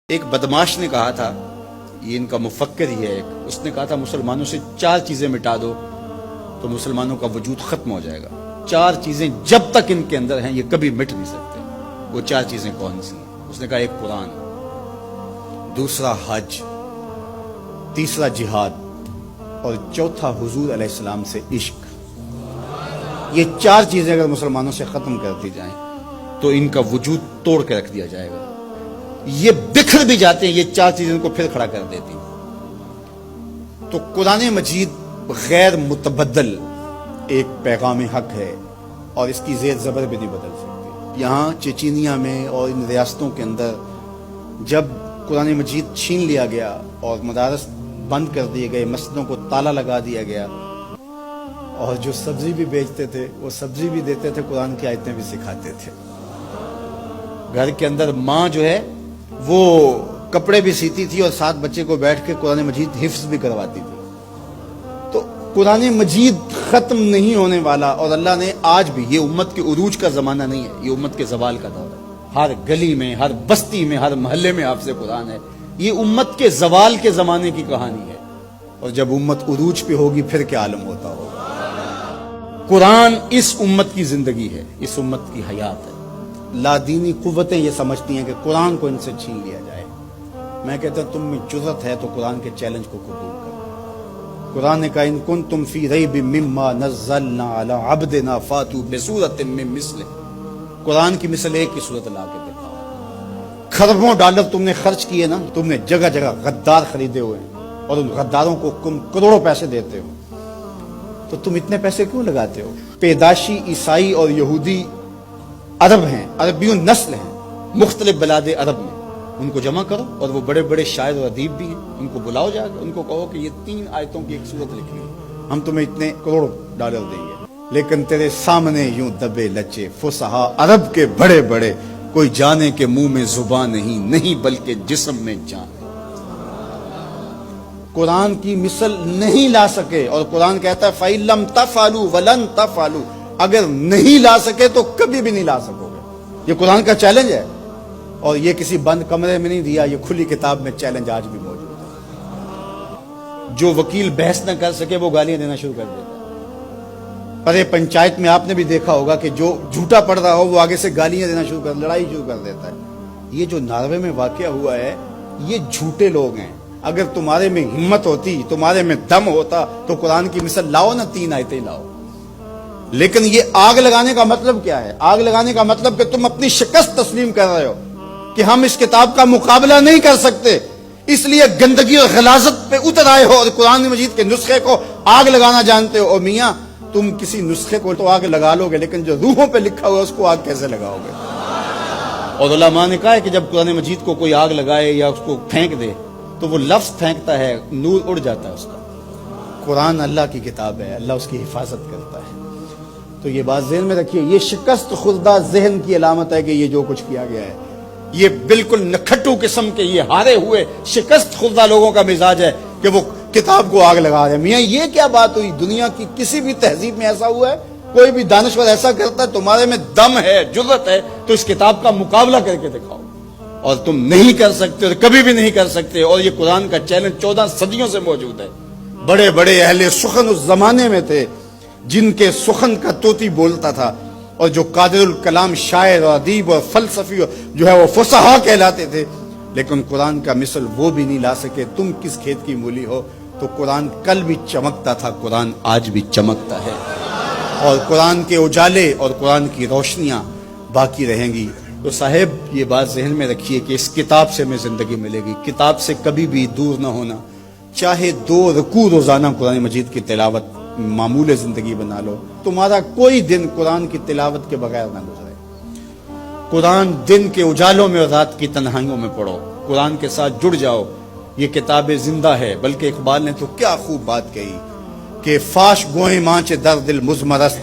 ایک بدماش نے کہا تھا، یہ ان کا مفکر ہی ہے ایک، اس نے کہا تھا مسلمانوں سے 4 چیزیں مٹا دو تو مسلمانوں کا وجود ختم ہو جائے گا۔ 4 چیزیں جب تک ان کے اندر ہیں یہ کبھی مٹ نہیں سکتے۔ وہ 4 چیزیں کون سی ہیں؟ اس نے کہا ایک قرآن، دوسرا حج، تیسرا جہاد اور چوتھا حضور علیہ السلام سے عشق۔ یہ 4 چیزیں اگر مسلمانوں سے ختم کر دی جائیں تو ان کا وجود توڑ کے رکھ دیا جائے گا۔ یہ بکھر بھی جاتے ہیں، یہ 4 چیزیں ان کو پھر کھڑا کر دیتی ہیں۔ تو قرآن مجید غیر متبدل ایک پیغام حق ہے اور اس کی زیر زبر بھی نہیں بدل سکتی۔ یہاں چچینیا میں اور ان ریاستوں کے اندر جب قرآن مجید چھین لیا گیا اور مدارس بند کر دیے گئے، مسجدوں کو تالا لگا دیا گیا، اور جو سبزی بھی بیچتے تھے وہ سبزی بھی دیتے تھے، قرآن کی آیتیں بھی سکھاتے تھے۔ گھر کے اندر ماں جو ہے وہ کپڑے بھی سیتی تھی اور ساتھ بچے کو بیٹھ کے قرآن مجید حفظ بھی کرواتی تھی۔ تو قرآن مجید ختم نہیں ہونے والا، اور اللہ نے آج بھی، یہ امت کے عروج کا زمانہ نہیں ہے، یہ امت کے زوال کا دور ہے۔ ہر گلی میں، ہر بستی میں، ہر محلے میں حافظ قرآن ہے۔ یہ امت کے زوال کے زمانے کی کہانی ہے، اور جب امت عروج پہ ہوگی پھر کیا عالم ہوتا ہوگا۔ قرآن اس امت کی زندگی ہے، اس امت کی حیات ہے۔ لادینی قوتیں یہ سمجھتی ہیں کہ قرآن کو ان سے چھین لیا جائے۔ میں کہتا ہوں تم میں جرأت ہے تو قرآن کے چیلنج کو قبول کرو۔ قرآن نے کہا ان کنتم فی ریب مما نزلنا علی عبدنا فاتوا بسورۃ من مثلہ۔ قرآن کی مثل ایک کی صورت لا کے دکھاؤ۔ کھربوں ڈالر تم نے خرچ کیے نا، تم نے جگہ جگہ غدار خریدے ہوئے ہیں اور ان غداروں کو تم کروڑوں پیسے دیتے ہو، تو تم اتنے پیسے کیوں لگاتے ہو؟ پیدائشی عیسائی اور یہودی عرب ہیں، عربیون نسل ہیں مختلف بلاد عرب میں، ان کو جمع کرو، اور وہ بڑے بڑے شاعر و ادیب بھی ہیں، ان کو بلاؤ جا کر، ان کو کہو کہ یہ 3 آیتوں کی ایک صورت لکھی ہے، ہم تمہیں اتنے کروڑ ڈالر دیں گے۔ لیکن تیرے سامنے یوں دبے لچے فصحا عرب کے بڑے بڑے، کوئی جانے کے منہ میں زبان نہیں بلکہ جسم میں جان۔ قرآن کی مثل نہیں لا سکے، اور قرآن کہتا ہے فَإِن لَمْ تَفْعَلُوا وَلَن تَفْعَلُوا، اگر نہیں لا سکے تو کبھی بھی نہیں لا سکو گے۔ یہ قرآن کا چیلنج ہے، اور یہ کسی بند کمرے میں نہیں دیا، یہ کھلی کتاب میں چیلنج آج بھی موجود ہے۔ جو وکیل بحث نہ کر سکے وہ گالیاں دینا شروع کر دیتا ہے۔ پر پنچایت میں آپ نے بھی دیکھا ہوگا کہ جو جھوٹا پڑ رہا ہو وہ آگے سے گالیاں دینا شروع کر، لڑائی شروع کر دیتا ہے۔ یہ جو ناروے میں واقعہ ہوا ہے، یہ جھوٹے لوگ ہیں۔ اگر تمہارے میں ہمت ہوتی، تمہارے میں دم ہوتا تو قرآن کی مثل لاؤ نا، 3 آیتیں لاؤ۔ لیکن یہ آگ لگانے کا مطلب کیا ہے؟ آگ لگانے کا مطلب کہ تم اپنی شکست تسلیم کر رہے ہو کہ ہم اس کتاب کا مقابلہ نہیں کر سکتے، اس لیے گندگی اور غلاظت پہ اتر آئے ہو اور قرآن مجید کے نسخے کو آگ لگانا جانتے ہو۔ اور میاں تم کسی نسخے کو تو آگ لگا لو گے، لیکن جو روحوں پہ لکھا ہوا ہے اس کو آگ کیسے لگاؤ گے؟ اور علماء نے کہا ہے کہ جب قرآن مجید کو کوئی آگ لگائے یا اس کو پھینک دے تو وہ لفظ پھینکتا ہے، نور اڑ جاتا ہے اس کا۔ قرآن اللہ کی کتاب ہے، اللہ اس کی حفاظت کرتا ہے۔ تو یہ بات ذہن میں رکھیے، یہ شکست خوردہ ذہن کی علامت ہے کہ یہ جو کچھ کیا گیا ہے، یہ بالکل نکھٹو قسم کے، یہ ہارے ہوئے شکست خوردہ لوگوں کا مزاج ہے کہ وہ کتاب کو آگ لگا رہے ہیں۔ میاں یہ کیا بات ہوئی؟ دنیا کی کسی بھی تہذیب میں ایسا ہوا ہے؟ کوئی بھی دانشور ایسا کرتا ہے؟ تمہارے میں دم ہے، جرأت ہے تو اس کتاب کا مقابلہ کر کے دکھاؤ، اور تم نہیں کر سکتے اور کبھی بھی نہیں کر سکتے۔ اور یہ قرآن کا چیلنج 14 صدیوں سے موجود ہے۔ بڑے بڑے اہل سخن اس زمانے میں تھے جن کے سخن کا طوطی بولتا تھا، اور جو قادر الکلام شاعر اور ادیب اور فلسفی جو ہے وہ فصحا کہلاتے تھے، لیکن قرآن کا مثل وہ بھی نہیں لا سکے۔ تم کس کھیت کی مولی ہو؟ تو قرآن کل بھی چمکتا تھا، قرآن آج بھی چمکتا ہے، اور قرآن کے اجالے اور قرآن کی روشنیاں باقی رہیں گی۔ تو صاحب یہ بات ذہن میں رکھیے کہ اس کتاب سے ہمیں زندگی ملے گی، کتاب سے کبھی بھی دور نہ ہونا۔ چاہے 2 رکوع روزانہ قرآن مجید کی تلاوت معمول زندگی بنا لو، تمہارا کوئی دن قرآن کی تلاوت کے بغیر نہ گزرے۔ قرآن دن کے اجالوں میں اور رات کی تنہائیوں میں پڑھو، قرآن کے ساتھ جڑ جاؤ۔ یہ کتاب زندہ ہے، بلکہ اقبال نے تو کیا خوب بات کہی کہ فاش گوئیں مانچ در دل مزمرست،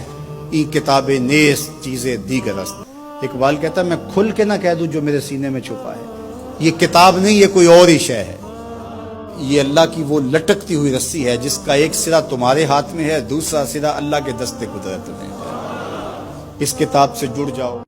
ای کتاب نیس چیزیں دیگرست۔ اقبال کہتا ہے میں کھل کے نہ کہہ دوں جو میرے سینے میں چھپا ہے، یہ کتاب نہیں، یہ کوئی اور ہی شے ہے۔ یہ اللہ کی وہ لٹکتی ہوئی رسی ہے جس کا ایک سرا تمہارے ہاتھ میں ہے، دوسرا سرا اللہ کے دست قدرت میں ہے۔ اس کتاب سے جڑ جاؤ۔